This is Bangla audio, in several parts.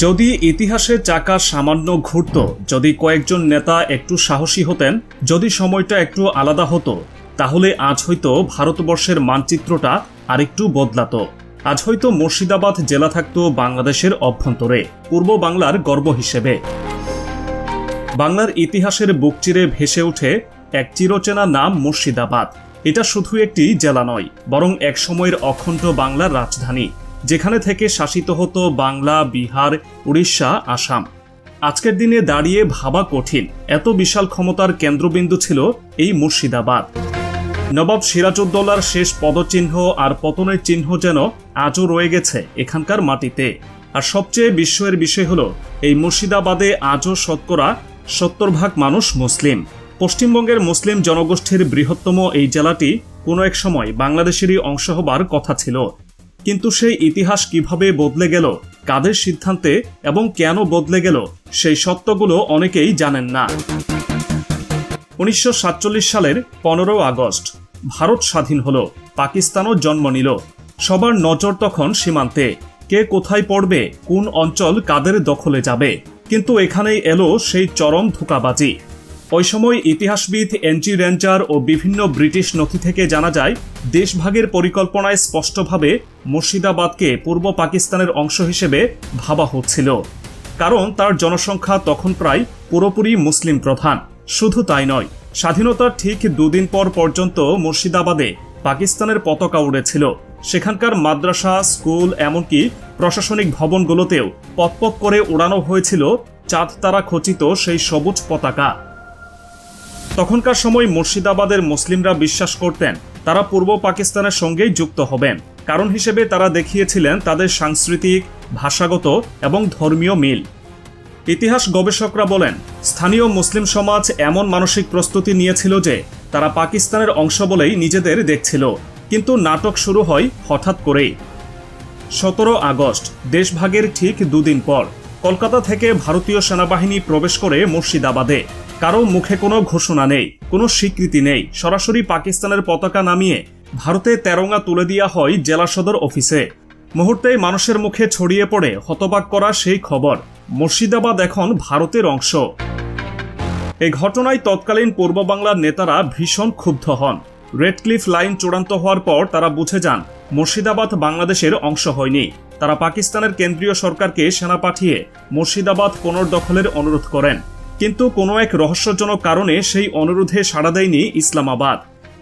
যদি ইতিহাসের চাকা সামান্য ঘুরত, যদি কয়েকজন নেতা একটু সাহসী হতেন, যদি সময়টা একটু আলাদা হতো, তাহলে আজ হয়তো ভারতবর্ষের মানচিত্রটা আরেকটু বদলাতো। আজ হয়তো মুর্শিদাবাদ জেলা থাকতো বাংলাদেশের অভ্যন্তরে, পূর্ব বাংলার গর্ব হিসেবে। বাংলার ইতিহাসের বুক চিরে ভেসে ওঠে এক চিরচেনা নাম মুর্শিদাবাদ। এটা শুধু একটি জেলা নয়, বরং এক সময়ের অখণ্ড বাংলার রাজধানী, যেখানে থেকে শাসিত হতো বাংলা, বিহার, উড়িষ্যা, আসাম। আজকের দিনে দাঁড়িয়ে ভাবা কঠিন, এত বিশাল ক্ষমতার কেন্দ্রবিন্দু ছিল এই মুর্শিদাবাদ। নবাব সিরাজউদ্দৌলার শেষ পদচিহ্ন আর পতনের চিহ্ন যেন আজও রয়ে গেছে এখানকার মাটিতে। আর সবচেয়ে বিস্ময়ের বিষয় হলো, এই মুর্শিদাবাদে আজও শতকরা 70% মানুষ মুসলিম। পশ্চিমবঙ্গের মুসলিম জনগোষ্ঠীর বৃহত্তম এই জেলাটি কোনো এক সময় বাংলাদেশেরই অংশ হবার কথা ছিল। কিন্তু সেই ইতিহাস কিভাবে বদলে গেল, কাদের সিদ্ধান্তে এবং কেন বদলে গেল, সেই সত্যগুলো অনেকেই জানেন না। 1947 সালের 15 আগস্ট ভারত স্বাধীন হলো, পাকিস্তানও জন্ম নিল। সবার নজর তখন সীমান্তে, কে কোথায় পড়বে, কোন অঞ্চল কাদের দখলে যাবে। কিন্তু এখানেই এলো সেই চরম ধোঁকাবাজি। ওই সময় ইতিহাসবিদ এনজি রেঞ্জার ও বিভিন্ন ব্রিটিশ নথি থেকে জানা যায়, দেশভাগের পরিকল্পনায় স্পষ্টভাবে মুর্শিদাবাদকে পূর্ব পাকিস্তানের অংশ হিসেবে ভাবা হচ্ছিল, কারণ তার জনসংখ্যা তখন প্রায় পুরোপুরি মুসলিম প্রধান। শুধু তাই নয়, স্বাধীনতার ঠিক দুদিন পর পর্যন্ত মুর্শিদাবাদে পাকিস্তানের পতাকা উড়েছিল। সেখানকার মাদ্রাসা, স্কুল, এমনকি প্রশাসনিক ভবনগুলোতেও পতপত করে উড়ানো হয়েছিল চাঁদ তারা খচিত সেই সবুজ পতাকা। তখনকার সময় মুর্শিদাবাদের মুসলিমরা বিশ্বাস করতেন তারা পূর্ব পাকিস্তানের সঙ্গেই যুক্ত হবেন। কারণ হিসেবে তারা দেখিয়েছিলেন তাদের সাংস্কৃতিক, ভাষাগত এবং ধর্মীয় মিল। ইতিহাস গবেষকরা বলেন, স্থানীয় মুসলিম সমাজ এমন মানসিক প্রস্তুতি নিয়েছিল যে তারা পাকিস্তানের অংশ বলেই নিজেদের দেখছিল। কিন্তু নাটক শুরু হয় হঠাৎ করেই। 17 আগস্ট দেশভাগের ঠিক দুদিন পর কলকাতা থেকে ভারতীয় সেনাবাহিনী প্রবেশ করে মুর্শিদাবাদে। কারো মুখে কোনো ঘোষণা নেই, কোনো স্বীকৃতি নেই। সরাসরি পাকিস্তানের পতাকা নামিয়ে ভারতে তেরঙ্গা তুলে দেওয়া হয় জেলা সদর অফিসে। মুহূর্তেই মানুষের মুখে ছড়িয়ে পড়ে হতবাক করা সেই খবর, মুর্শিদাবাদ এখন ভারতের অংশ। এই ঘটনায় তৎকালীন পূর্ব বাংলার নেতারা ভীষণ ক্ষুব্ধ হন। রেড ক্লিফ লাইন চূড়ান্ত হওয়ার পর তারা বুঝে যান মুর্শিদাবাদ বাংলাদেশের অংশ হয়নি। তারা পাকিস্তানের কেন্দ্রীয় সরকারকে সেনা পাঠিয়ে মুর্শিদাবাদ পুনর্দখলের অনুরোধ করেন। কিন্তু কোনো এক রহস্যজনক কারণে সেই অনুরোধে সাড়া দেয়নি ইসলামাবাদ।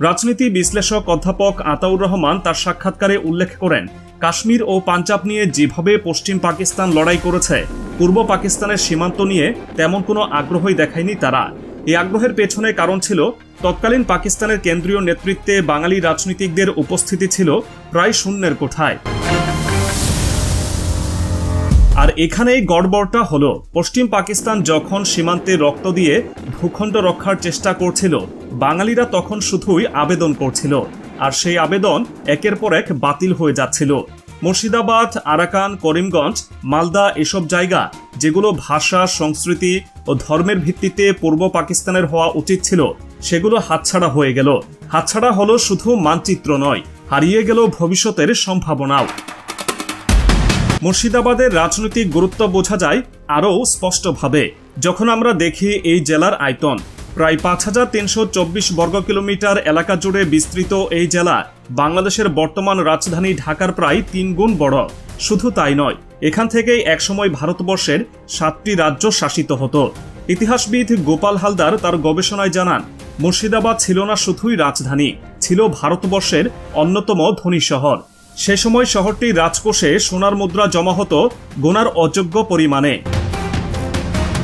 রাজনীতি বিশ্লেষক অধ্যাপক আতাউর রহমান তার সাক্ষাৎকারে উল্লেখ করেন, কাশ্মীর ও পাঞ্জাব নিয়ে যেভাবে পশ্চিম পাকিস্তান লড়াই করেছে, পূর্ব পাকিস্তানের সীমান্ত নিয়ে তেমন কোনো আগ্রহই দেখায়নি তারা। এই আগ্রহের পেছনে কারণ ছিল, তৎকালীন পাকিস্তানের কেন্দ্রীয় নেতৃত্বে বাঙালি রাজনীতিকদের উপস্থিতি ছিল প্রায় শূন্যের কোঠায়। আর এখানেই গড়বড়টা হলো, পশ্চিম পাকিস্তান যখন সীমান্তে রক্ত দিয়ে ভূখণ্ড রক্ষার চেষ্টা করছিল, বাঙালিরা তখন শুধুই আবেদন করছিল। আর সেই আবেদন একের পর এক বাতিল হয়ে যাচ্ছিল। মুর্শিদাবাদ, আরাকান, করিমগঞ্জ, মালদা এসব জায়গা যেগুলো ভাষা, সংস্কৃতি ও ধর্মের ভিত্তিতে পূর্ব পাকিস্তানের হওয়া উচিত ছিল, সেগুলো হাতছাড়া হয়ে গেল। হাতছাড়া হলো শুধু মানচিত্র নয়, হারিয়ে গেল ভবিষ্যতের সম্ভাবনাও। মুর্শিদাবাদের রাজনৈতিক গুরুত্ব বোঝা যায় আরও স্পষ্টভাবে যখন আমরা দেখি এই জেলার আয়তন। প্রায় 5324 বর্গ কিলোমিটার এলাকা জুড়ে বিস্তৃত এই জেলা বাংলাদেশের বর্তমান রাজধানী ঢাকার প্রায় 3 গুণ বড়। শুধু তাই নয়, এখান থেকেই একসময় ভারতবর্ষের 7টি রাজ্য শাসিত হতো। ইতিহাসবিদ গোপাল হালদার তার গবেষণায় জানান, মুর্শিদাবাদ ছিল না শুধুই রাজধানী, ছিল ভারতবর্ষের অন্যতম ধনী শহর। সে সময় শহরটির রাজকোষে সোনার মুদ্রা জমা হতো গোনার অযোগ্য পরিমাণে।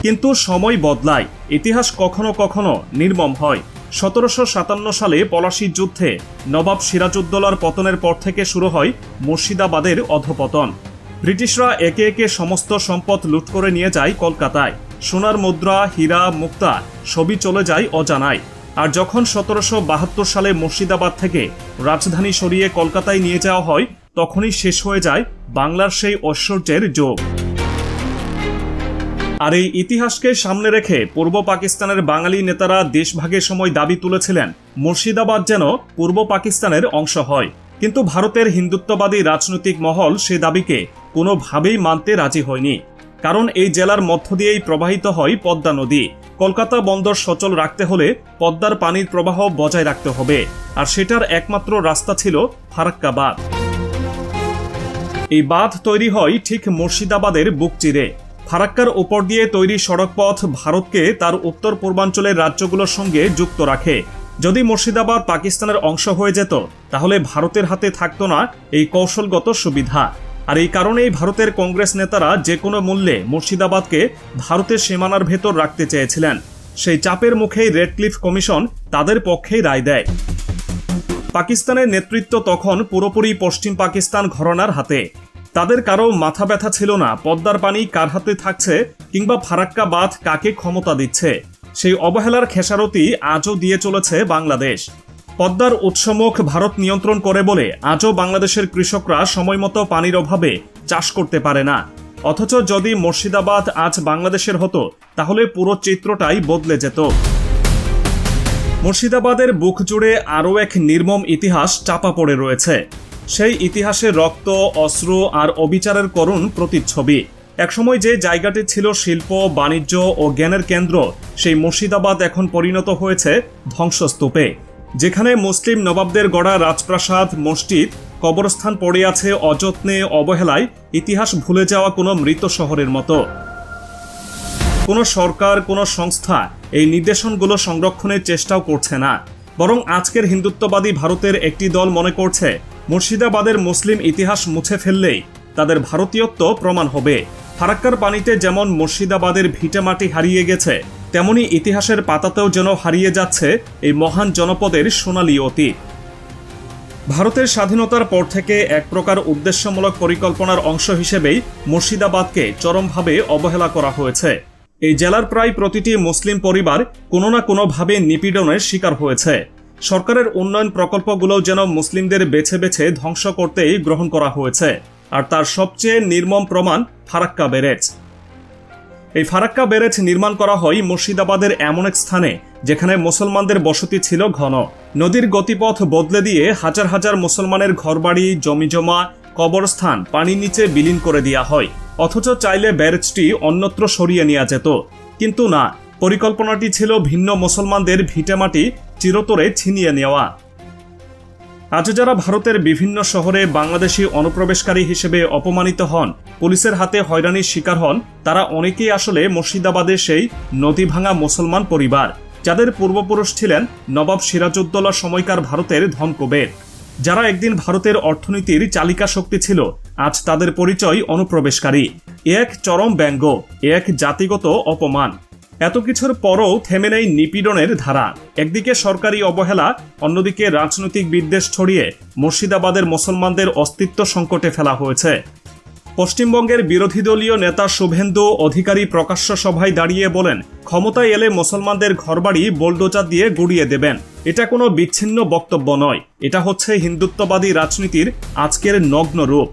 কিন্তু সময় বদলায়, ইতিহাস কখনো কখনো নির্মম হয়। 1757 সালে পলাশীর যুদ্ধে নবাব সিরাজউদ্দৌলার পতনের পর থেকে শুরু হয় মুর্শিদাবাদের অধঃপতন। ব্রিটিশরা একে একে সমস্ত সম্পদ লুট করে নিয়ে যায় কলকাতায়। সোনার মুদ্রা, হীরা, মুক্তা সবই চলে যায় অজানায়। আর যখন 1772 সালে মুর্শিদাবাদ থেকে রাজধানী সরিয়ে কলকাতায় নিয়ে যাওয়া হয়, তখনই শেষ হয়ে যায় বাংলার সেই ঐশ্বর্যের যুগ। আর এই ইতিহাসকে সামনে রেখে পূর্ব পাকিস্তানের বাঙালি নেতারা দেশভাগের সময় দাবি তুলেছিলেন মুর্শিদাবাদ যেন পূর্ব পাকিস্তানের অংশ হয়। কিন্তু ভারতের হিন্দুত্ববাদী রাজনৈতিক মহল সে দাবিকে কোনোভাবেই মানতে রাজি হয়নি। কারণ এই জেলার মধ্য দিয়েই প্রবাহিত হয় পদ্মা নদী। কলকাতা বন্দর সচল রাখতে হলে পদ্মার পানির প্রবাহ বজায় রাখতে হবে, আর সেটার একমাত্র রাস্তা ছিল ফারাক্কা বাঁধ। এই বাঁধ তৈরি হয় ঠিক মুর্শিদাবাদের বুক চিরে। ফারাক্কার উপর দিয়ে তৈরি সড়কপথ ভারতকে তার উত্তর পূর্বাঞ্চলের রাজ্যগুলোর সঙ্গে যুক্ত রাখে। যদি মুর্শিদাবাদ পাকিস্তানের অংশ হয়ে যেত, তাহলে ভারতের হাতে থাকতো না এই কৌশলগত সুবিধা। আর এই কারণেই ভারতের কংগ্রেস নেতারা যে কোনো মূল্যে মুর্শিদাবাদকে ভারতের সীমানার ভেতর রাখতে চেয়েছিলেন। সেই চাপের মুখেই রেডক্লিফ কমিশন তাদের পক্ষেই রায় দেয়। পাকিস্তানের নেতৃত্ব তখন পুরোপুরি পশ্চিম পাকিস্তান ঘরানার হাতে। তাদের কারো মাথা ব্যথা ছিল না পদ্মার পানি কার হাতে থাকছে কিংবা ফারাক্কা বাঁধ কাকে ক্ষমতা দিচ্ছে। সেই অবহেলার খেসারতি আজও দিয়ে চলেছে বাংলাদেশ। পদ্মার উৎসমুখ ভারত নিয়ন্ত্রণ করে বলে আজও বাংলাদেশের কৃষকরা সময়মতো পানির অভাবে চাষ করতে পারে না। অথচ যদি মুর্শিদাবাদ আজ বাংলাদেশের হতো, তাহলে পুরো চিত্রটাই বদলে যেত। মুর্শিদাবাদের বুক জুড়ে আরও এক নির্মম ইতিহাস চাপা পড়ে রয়েছে। সেই ইতিহাসে রক্ত, অশ্রু আর অবিচারের করুণ প্রতিচ্ছবি। একসময় যে জায়গাটি ছিল শিল্প, বাণিজ্য ও জ্ঞানের কেন্দ্র, সেই মুর্শিদাবাদ এখন পরিণত হয়েছে ধ্বংসস্তূপে। যেখানে মুসলিম নবাবদের গড়া রাজপ্রাসাদ, মসজিদ, কবরস্থান পড়ে আছে অযত্নে, অবহেলায়, ইতিহাস ভুলে যাওয়া কোনো মৃত শহরের মতো। কোনো সরকার, কোনো সংস্থা এই নিদর্শনগুলো সংরক্ষণের চেষ্টাও করছে না। বরং আজকের হিন্দুত্ববাদী ভারতের একটি দল মনে করছে মুর্শিদাবাদের মুসলিম ইতিহাস মুছে ফেললেই তাদের ভারতীয়ত্ব প্রমাণ হবে। ফারাক্কার পানিতে যেমন মুর্শিদাবাদের ভিটেমাটি হারিয়ে গেছে, তেমনি ইতিহাসের পাতাতেও যেন হারিয়ে যাচ্ছে এই মহান জনপদের সোনালী অতীত। ভারতের স্বাধীনতার পর থেকে এক প্রকার উদ্দেশ্যমূলক পরিকল্পনার অংশ হিসেবেই মুর্শিদাবাদকে চরমভাবে অবহেলা করা হয়েছে। এই জেলার প্রায় প্রতিটি মুসলিম পরিবার কোনো না কোনোভাবে নিপীড়নের শিকার হয়েছে। সরকারের উন্নয়ন প্রকল্পগুলোও যেন মুসলিমদের বেছে বেছে ধ্বংস করতেই গ্রহণ করা হয়েছে। আর তার সবচেয়ে নির্মম প্রমাণ ফারাক্কা ব্যারেজ। এই ফারাক্কা ব্যারেজ নির্মাণ করা হয় মুর্শিদাবাদের এমন এক স্থানে যেখানে মুসলমানদের বসতি ছিল ঘন। নদীর গতিপথ বদলে দিয়ে হাজার হাজার মুসলমানের ঘরবাড়ি, জমিজমা, কবরস্থান পানির নিচে বিলীন করে দেওয়া হয়। অথচ চাইলে ব্যারেজটি অন্যত্র সরিয়ে নেওয়া যেত, কিন্তু না, পরিকল্পনাটি ছিল ভিন্ন মুসলমানদের ভিটেমাটি চিরতরে ছিনিয়ে নেওয়া। আজ যারা ভারতের বিভিন্ন শহরে বাংলাদেশি অনুপ্রবেশকারী হিসেবে অপমানিত হন, পুলিশের হাতে হয়রানির শিকার হন, তারা অনেকেই আসলে মুর্শিদাবাদের সেই নদী ভাঙা মুসলমান পরিবার, যাদের পূর্বপুরুষ ছিলেন নবাব সিরাজউদ্দৌলার সময়কার ভারতের ধনকুবের। যারা একদিন ভারতের অর্থনীতির চালিকা শক্তি ছিল, আজ তাদের পরিচয় অনুপ্রবেশকারী। এক চরম ব্যঙ্গ, এক জাতিগত অপমান। এত কিছুর পরও থেমে নেই নিপীড়নের ধারা। একদিকে সরকারি অবহেলা, অন্যদিকে রাজনৈতিক বিদ্বেষ ছড়িয়ে মুর্শিদাবাদের মুসলমানদের অস্তিত্ব সংকটে ফেলা হয়েছে। পশ্চিমবঙ্গের বিরোধী দলীয় নেতা শুভেন্দু অধিকারী প্রকাশ্য সভায় দাঁড়িয়ে বলেন, ক্ষমতায় এলে মুসলমানদের ঘরবাড়ি বোলডোজার দিয়ে গুড়িয়ে দেবেন। এটা কোনো বিচ্ছিন্ন বক্তব্য নয়, এটা হচ্ছে হিন্দুত্ববাদী রাজনীতির আজকের নগ্ন রূপ।